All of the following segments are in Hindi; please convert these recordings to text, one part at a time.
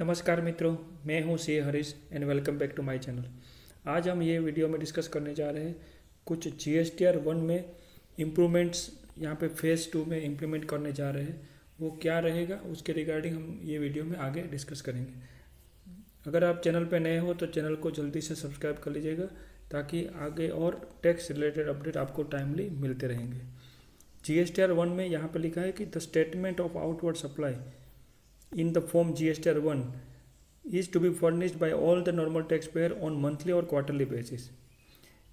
नमस्कार मित्रों, मैं हूं C Harish and welcome back to my channel. आज हम ये वीडियो में डिस्कस करने जा रहे हैं कुछ GSTR 1 में इम्प्रूवमेंट्स यहाँ पे फेज़ 2 में इम्प्लीमेंट करने जा रहे हैं। वो क्या रहेगा उसके रिगार्डिंग हम ये वीडियो में आगे डिस्कस करेंगे। अगर आप चैनल पे नए हो तो चैनल को जल्दी से सब्सक्राइब कर लीजिएगा ताकि आगे और टैक्स रिलेटेड अपडेट आपको टाइमली मिलते रहेंगे। GSTR 1 में यहाँ पे लिखा है कि the statement of outward supply in the form GSTR 1 is to be furnished by all the normal taxpayer on monthly or quarterly basis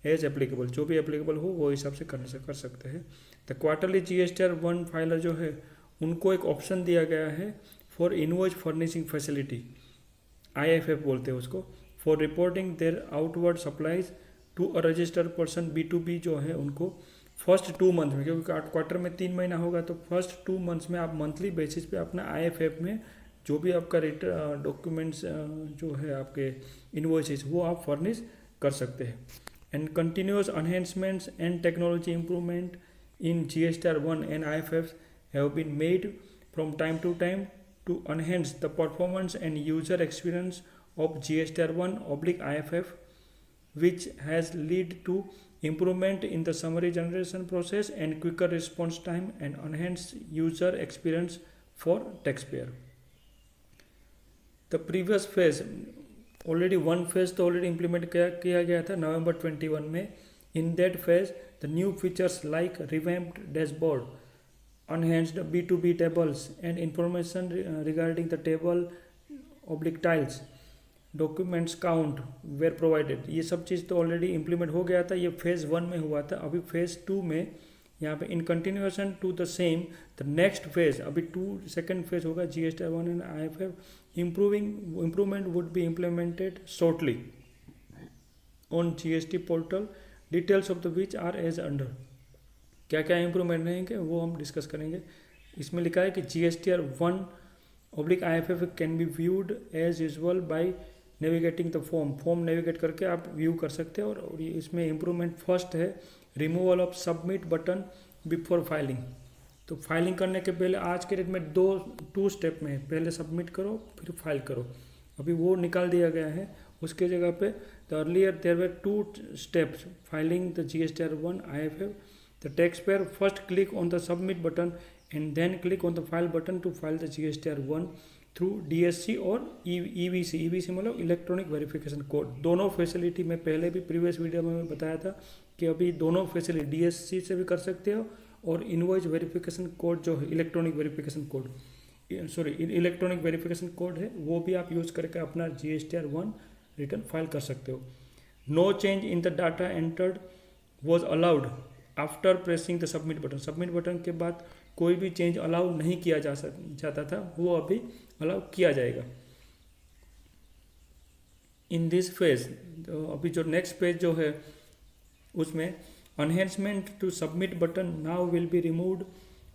as applicable। जो भी applicable हो वो हिसाब से कर सकते हैं। द क्वार्टरली GSTR 1 फाइलर जो है उनको एक ऑप्शन दिया गया है for invoice furnishing facility, IFF बोलते हैं उसको, for reporting their outward supplies to a registered person B2B जो है उनको फर्स्ट 2 मंथ में, क्योंकि क्वार्टर में 3 महीना होगा तो फर्स्ट 2 मंथ्स में आप मंथली बेसिस पे अपना IFF में जो भी आपका डॉक्यूमेंट्स जो है आपके इनवॉइसेस वो आप फर्निश कर सकते हैं। And continuous enhancements and technology improvement in GSTR 1 and IFF have been made from time to time to enhance the performance and user experience of GSTR 1/IFF which has led to improvement in the summary generation process and quicker response time and enhanced user experience for taxpayer। The previous phase already one phase तो already implement किया गया था November 21 में। In that phase the new features like revamped dashboard, enhanced B2B tables and information regarding the table/tiles, documents count where provided, ये सब चीज़ तो ऑलरेडी इम्प्लीमेंट हो गया था। ये फेज़ 1 में हुआ था। अभी फेज़ 2 में यहाँ पे in continuation to the same the next phase, अभी सेकेंड फेज होगा GSTR 1 and IFF। Improvement would be implemented shortly on GST portal, details of the which are as under. क्या क्या इम्प्रूवमेंट रहेंगे वो हम डिस्कस करेंगे। इसमें लिखा है कि GSTR 1/IFF can be viewed as usual by navigating the form navigate करके आप व्यू कर सकते हैं। और इसमें इम्प्रूवमेंट फर्स्ट है removal of submit button before filing. तो फाइलिंग करने के पहले आज के डेट में टू स्टेप में है, पहले सबमिट करो फिर फाइल करो, अभी वो निकाल दिया गया है। उसके जगह पे the earlier there were 2 steps filing the GSTR 1/IFF। The taxpayer first click on the submit button and then click on the file button to file the GSTR 1 through DSC और EVC मतलब इलेक्ट्रॉनिक वेरिफिकेशन कोड। दोनों फैसिलिटी में पहले भी प्रीवियस वीडियो में मैं बताया था कि अभी दोनों फैसिलिटी DSC से भी कर सकते हो और इनवॉइस वेरिफिकेशन कोड जो है इलेक्ट्रॉनिक वेरिफिकेशन कोड है वो भी आप यूज़ करके अपना GSTR 1 रिटर्न फाइल कर सकते हो। No change in the data entered was allowed after pressing the submit button के बाद कोई भी चेंज अलाउ नहीं किया जाता था, वो अभी अलाउ किया जाएगा। इन दिस फेज अभी जो नेक्स्ट पेज जो है उसमें enhancement to submit button now will be removed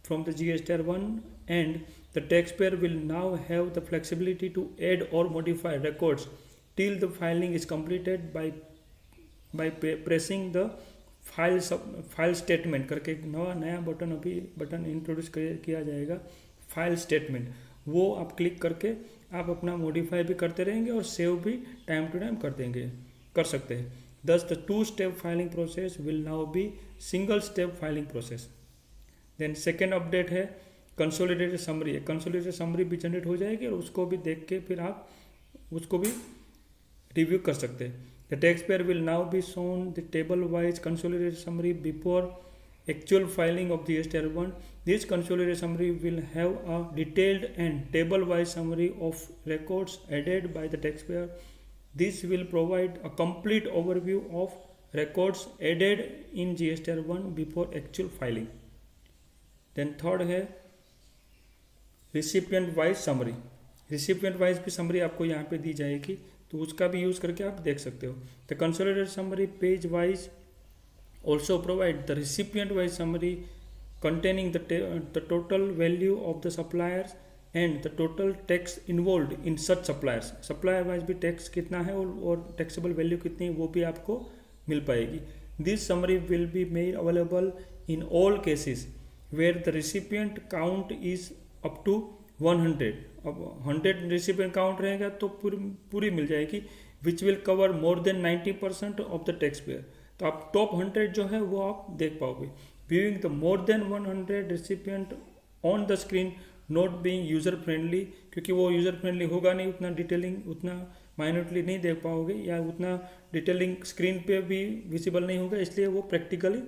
from the GSTR 1 and the taxpayer will now have the flexibility to add or modify records till the filing is completed by pressing the file statement करके एक नया बटन इंट्रोड्यूस किया जाएगा, फाइल स्टेटमेंट। वो आप क्लिक करके आप अपना मॉडिफाई भी करते रहेंगे और सेव भी टाइम टू टाइम कर सकते हैं। Thus the 2 step filing process will now be single step filing process. Then second update है कंसोलिडेटेड समरी भी जनरेट हो जाएगी और उसको भी देख के फिर आप उसको भी रिव्यू कर सकते हैं। The taxpayer will now be shown the table-wise consolidated summary before actual filing of GSTR 1. This consolidated summary will have a detailed and table-wise summary of records added by the taxpayer. This will provide a complete overview of records added in GSTR 1 before actual filing. Then third है recipient-wise summary। recipient-wise भी summary आपको यहाँ पे दी जाएगी तो उसका भी यूज़ करके आप देख सकते हो। The consolidated summary page wise also provide the recipient wise summary containing the total value of the suppliers and the total tax involve in such suppliers. Supplier wise भी टैक्स कितना है और टैक्सेबल वैल्यू कितनी है वो भी आपको मिल पाएगी। This summary will be made available in all cases where the recipient count is up to 100 अब 100 रिसिपिएंट काउंट रहेगा तो पूरी मिल जाएगी, which will cover more than 90% of the tax pair. तो आप टॉप 100 जो है वो आप देख पाओगे। Viewing the more than 100 recipient on the screen not being user friendly, क्योंकि वो यूज़र फ्रेंडली होगा नहीं, उतना डिटेलिंग उतना माइन्यूटली नहीं देख पाओगे, या उतना डिटेलिंग स्क्रीन पे भी विजिबल नहीं होगा, इसलिए वो प्रैक्टिकली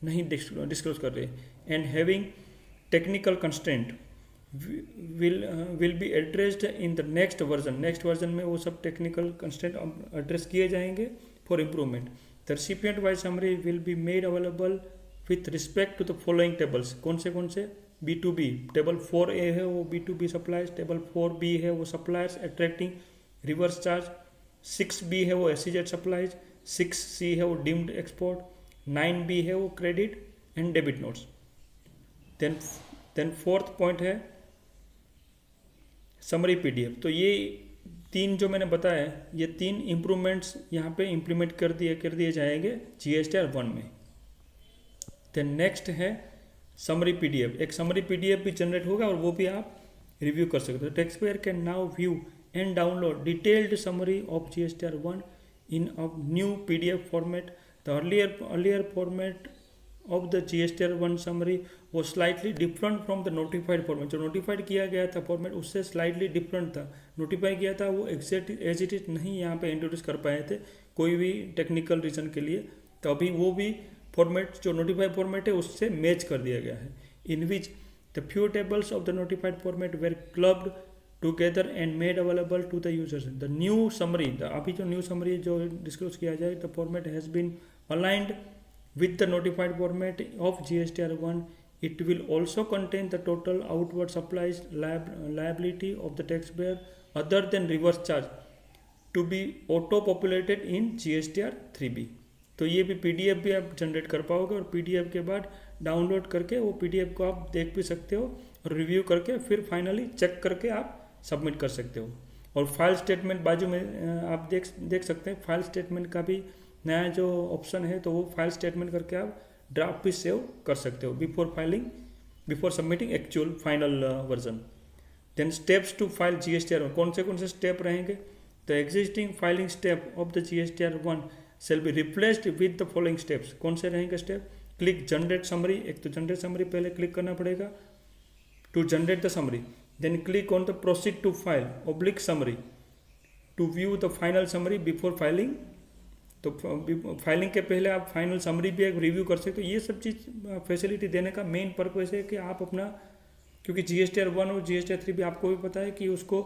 नहीं डिस्क्लोज कर रहे। And having technical constraint will be addressed in the next version में वो सब टेक्निकल कंस्ट्रेंट एड्रेस किए जाएंगे for improvement. The recipient wise summary will be made available with respect to the following tables. कौन से B2B टेबल 4A है वो B2B सप्लायर्स, टेबल 4B है वो suppliers attracting reverse charge, 6B है वो SEZ सप्लाईज, 6C है वो डीम्ड एक्सपोर्ट, 9B है वो credit and debit notes. Then fourth point है समरी PDF। तो ये 3 जो मैंने बताया, ये 3 इम्प्रूवमेंट्स यहाँ पे इम्प्लीमेंट कर दिए जाएंगे GSTR 1 में। देन नेक्स्ट है समरी PDF। एक समरी PDF भी जनरेट होगा और वो भी आप रिव्यू कर सकते हो। Tax payer can now view and download detailed summary of GSTR 1 in a new PDF format. The earlier format of the GSTR 1 summary वो slightly different from the notified format. जो नोटिफाइड किया गया था फॉर्मेट उससे स्लाइटली डिफरेंट था। नोटिफाई किया था वो एग्जैक्ट एज इट इज नहीं यहाँ पे इंट्रोड्यूस कर पाए थे कोई भी टेक्निकल रीजन के लिए, तो अभी वो भी फॉर्मेट जो नोटिफाइड फॉर्मेट है उससे मैच कर दिया गया है। In which the few tables of the notified format were clubbed together and made available to the users. The new summary, अभी जो न्यू समरी जो डिस्क्लोज किया जाए, the format has been aligned with the notified format of GSTR 1. It will also contain the total outward supplies liability of the taxpayer other than reverse charge to be auto populated in GSTR 3B. तो ये भी PDF भी आप जनरेट कर पाओगे और PDF के बाद डाउनलोड करके वो PDF को आप देख भी सकते हो और रिव्यू करके फिर फाइनली चेक करके आप सबमिट कर सकते हो। और फाइल स्टेटमेंट बाजू में आप देख सकते हैं, फाइल स्टेटमेंट का भी नया जो ऑप्शन है, तो वो फाइल स्टेटमेंट करके आप ड्राफ्ट भी सेव कर सकते हो before submitting actual final version. Then steps to file GSTR 1। कौन से स्टेप रहेंगे? The existing filing step of the GSTR 1 shall be replaced with the following steps. कौन से रहेंगे स्टेप? Click generate summary. एक तो जनरेट समरी पहले क्लिक करना पड़ेगा to generate the summary. Then click on the proceed to file oblique summary to view the final summary before filing. तो फाइलिंग के पहले आप फाइनल समरी भी एक रिव्यू कर सकते हो। ये सब चीज़ फैसिलिटी देने का मेन पर्पस है कि आप अपना, क्योंकि GSTR 1 और GSTR 3 भी आपको भी पता है कि उसको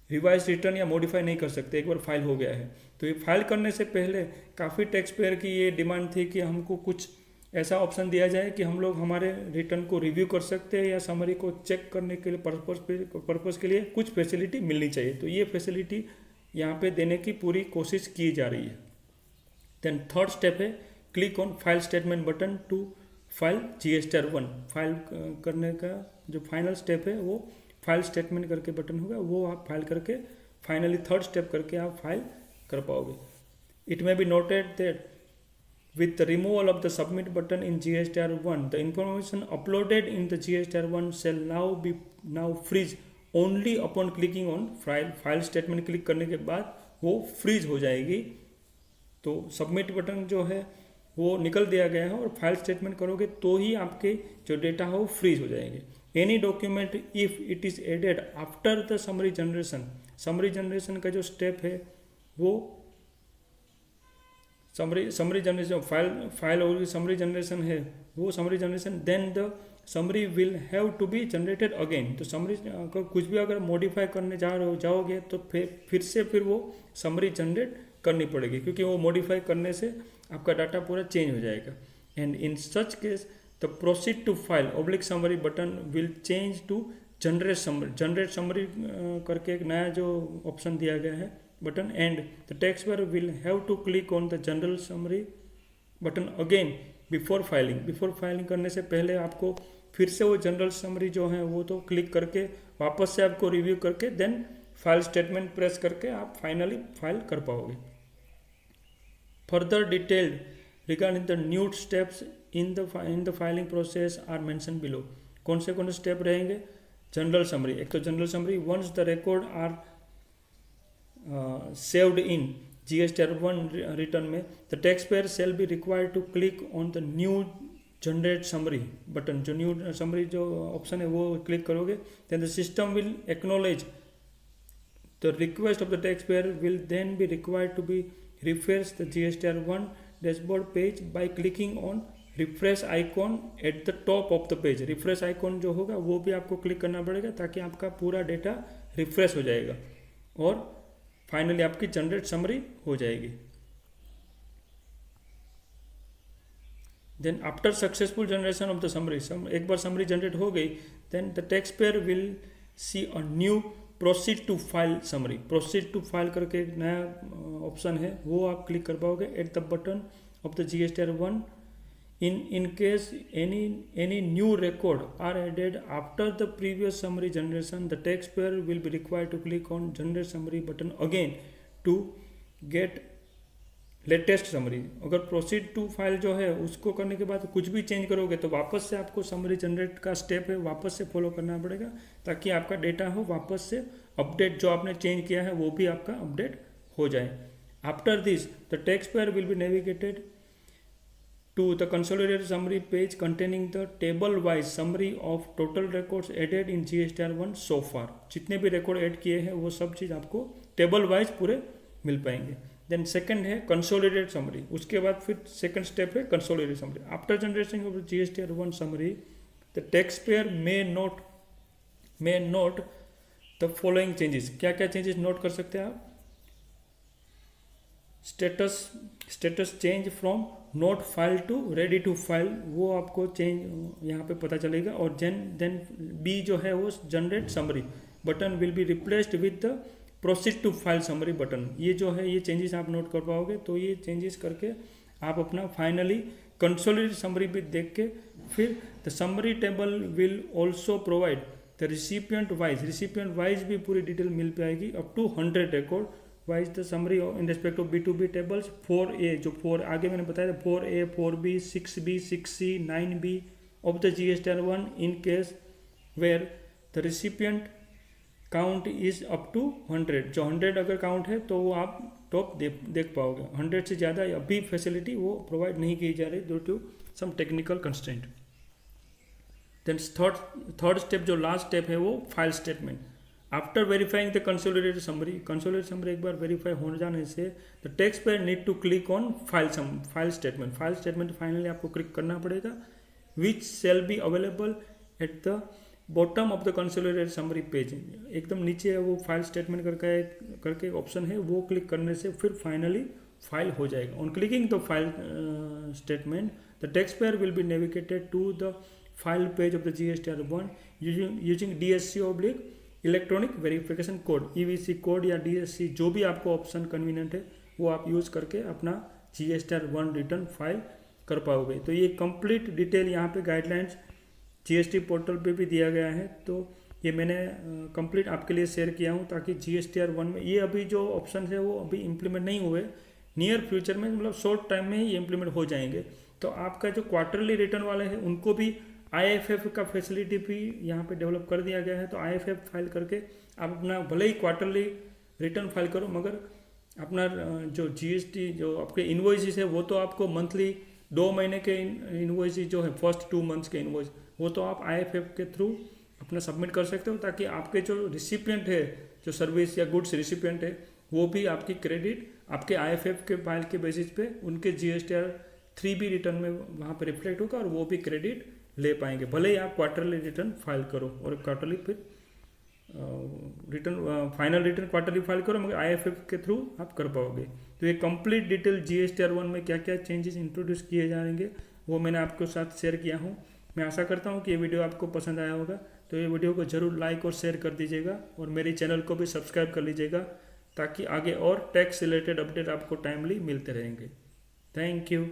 रिवाइज रिटर्न या मॉडिफाई नहीं कर सकते एक बार फाइल हो गया है। तो ये फाइल करने से पहले काफ़ी टैक्स पेयर की ये डिमांड थी कि हमको कुछ ऐसा ऑप्शन दिया जाए कि हम लोग हमारे रिटर्न को रिव्यू कर सकते हैं या समरी को चेक करने के लिए पर्पस के लिए कुछ फैसिलिटी मिलनी चाहिए। तो ये फैसिलिटी यहाँ पे देने की पूरी कोशिश की जा रही है। देन थर्ड स्टेप है click on file statement button to file GSTR 1। File करने का जो फाइनल स्टेप है वो फाइल स्टेटमेंट करके बटन होगा, वो आप फाइल करके फाइनली थर्ड स्टेप करके आप फाइल कर पाओगे। It may be noted that with the removal of the submit button in GSTR 1, the information uploaded in the GSTR 1 shall now freeze only upon clicking on file statement। Click करने के बाद वो फ्रीज हो जाएगी। तो सबमिट बटन जो है वो निकल दिया गया है और फाइल स्टेटमेंट करोगे तो ही आपके जो डेटा है वो फ्रीज हो जाएंगे। Any document if it is added after the summary generation का जो स्टेप है वो समरी जनरेशन फाइल और समरी जनरेशन है वो summary generation, then the summary will have to be generated again. तो समरी कुछ भी अगर मॉडिफाई करने जाओगे तो फिर वो समरी जनरेट करनी पड़ेगी, क्योंकि वो मॉडिफाई करने से आपका डाटा पूरा चेंज हो जाएगा। And in such case the proceed to file oblique summary button will change to generate summary करके एक नया जो ऑप्शन दिया गया है button. And the tax payer will have to click on the general summary button again before filing करने से पहले आपको फिर से वो जनरल समरी जो है वो तो क्लिक करके वापस से आपको रिव्यू करके देन फाइल स्टेटमेंट प्रेस करके आप फाइनली फाइल कर पाओगे। Further detailed regarding the new steps in the filing process are mention below. कौन से स्टेप रहेंगे? जनरल समरी, एक तो general summary, once the record are saved in GSTR 1 return में the tax payer shall be required to click on the new generate summary button, जो न्यू समरी जो ऑप्शन है वो क्लिक करोगे, then the system will acknowledge the request of the tax payer, will then be required to be refresh the GSTR 1 dashboard page by clicking on refresh icon at the top of the page. Refresh icon जो होगा वो भी आपको क्लिक करना पड़ेगा ताकि आपका पूरा डेटा रिफ्रेश हो जाएगा और फाइनली आपकी जनरेट समरी हो जाएगी। Then after successful generation of the summary, एक बार समरी जनरेट हो गई, then the tax payer will see a new proceed to file summary. Proceed to file करके एक नया ऑप्शन है, वो आप क्लिक कर पाओगे at the button of the GSTR 1। in case any new record are added after the previous summary generation, the taxpayer will be required to click on generate summary button again to get latest summary. अगर प्रोसीड टू फाइल जो है उसको करने के बाद कुछ भी चेंज करोगे तो वापस से आपको समरी जनरेट का स्टेप है वापस से फॉलो करना पड़ेगा ताकि आपका डेटा हो वापस से अपडेट, जो आपने चेंज किया है वो भी आपका अपडेट हो जाए। After this the tax payer will be navigated to the consolidated summary page containing the table wise summary of total records added in GSTR 1 so far। जितने भी रिकॉर्ड ऐड किए हैं वो सब चीज़ आपको टेबल वाइज पूरे मिल पाएंगे। देन सेकंड है कंसोलिडेटेड समरी, उसके बाद फिर सेकंड स्टेप है consolidated summary. After generation of GSTR 1 summary the tax payer may note the following changes. क्या क्या चेंजेस नोट कर सकते हैं आप? Status change from not file to ready to file, वो आपको चेंज यहाँ पे पता चलेगा। और देन बी जो है वो generate summary button will be replaced with the proceed to file summary button. ये जो है ये चेंजेस आप नोट कर पाओगे। तो ये चेंजेस करके आप अपना फाइनली कंसोलिडेटेड समरी भी देख के फिर the summary table will also provide the recipient wise भी पूरी डिटेल मिल पाएगी up to 100 record wise the summary in respect of B2B tables 4A, जो 4 आगे मैंने बताया था 4A, 4B, 6B, 6C, 9B of the GSTR 1 in case where the recipient count is up to 100। जो 100 अगर काउंट है तो वो आप टॉप देख पाओगे। 100 से ज़्यादा अभी फैसिलिटी वो प्रोवाइड नहीं की जा रही due to some technical constraint. Then third step जो लास्ट स्टेप है वो file statement. After verifying the consolidated summary एक बार वेरीफाई हो जाने से the tax payer need to click on file statement finally आपको क्लिक करना पड़ेगा, which shall be available at the bottom of the consolidated summary page. एकदम नीचे है वो फाइल स्टेटमेंट करके ऑप्शन है, वो क्लिक करने से फिर फाइनली फाइल हो जाएगा। On clicking the file statement the tax payer will be navigated to the file page of the GSTR 1 using DSC/ electronic verification code, EVC code या DSC, जो भी आपको ऑप्शन कन्वीनियंट है वो आप यूज़ करके अपना GSTR 1 रिटर्न फाइल कर पाओगे। तो ये कंप्लीट डिटेल यहाँ पे गाइडलाइंस GST पोर्टल पे भी दिया गया है, तो ये मैंने कंप्लीट आपके लिए शेयर किया हूँ ताकि GSTR 1 में ये अभी जो ऑप्शन है वो अभी इम्प्लीमेंट नहीं हुए, नियर फ्यूचर में मतलब शॉर्ट टाइम में ही इम्प्लीमेंट हो जाएंगे। तो आपका जो क्वार्टरली रिटर्न वाले हैं उनको भी IFF का फैसिलिटी भी यहाँ पे डेवलप कर दिया गया है। तो IFF फाइल करके आप अपना भले ही क्वार्टरली रिटर्न फाइल करो, मगर अपना जो GST जो आपके इन्वॉइसेस है वो तो आपको मंथली 2 महीने के इन्वॉइसेस जो है फर्स्ट 2 मंथ्स के इन्वॉइस वो तो आप IFF के थ्रू अपना सबमिट कर सकते हो, ताकि आपके जो रिसिपिएंट है, जो सर्विस या गुड्स रिसिपिएंट है, वो भी आपकी क्रेडिट आपके IFF के फाइल के बेसिस पे उनके GSTR 3B रिटर्न में वहाँ पे रिफ्लेक्ट होगा और वो भी क्रेडिट ले पाएंगे, भले ही आप क्वार्टरली रिटर्न फाइल करो और क्वार्टरली फिर return final return quarterly file करो, मगर IFF के थ्रू आप कर पाओगे। तो ये कंप्लीट डिटेल GSTR 1 में क्या क्या चेंजेस इंट्रोड्यूस किए जाएंगे वो मैंने आपके साथ शेयर किया हूँ। मैं आशा करता हूँ कि ये वीडियो आपको पसंद आया होगा, तो ये वीडियो को ज़रूर लाइक और शेयर कर दीजिएगा और मेरे चैनल को भी सब्सक्राइब कर लीजिएगा ताकि आगे और टैक्स रिलेटेड अपडेट आपको टाइमली मिलते रहेंगे। Thank you.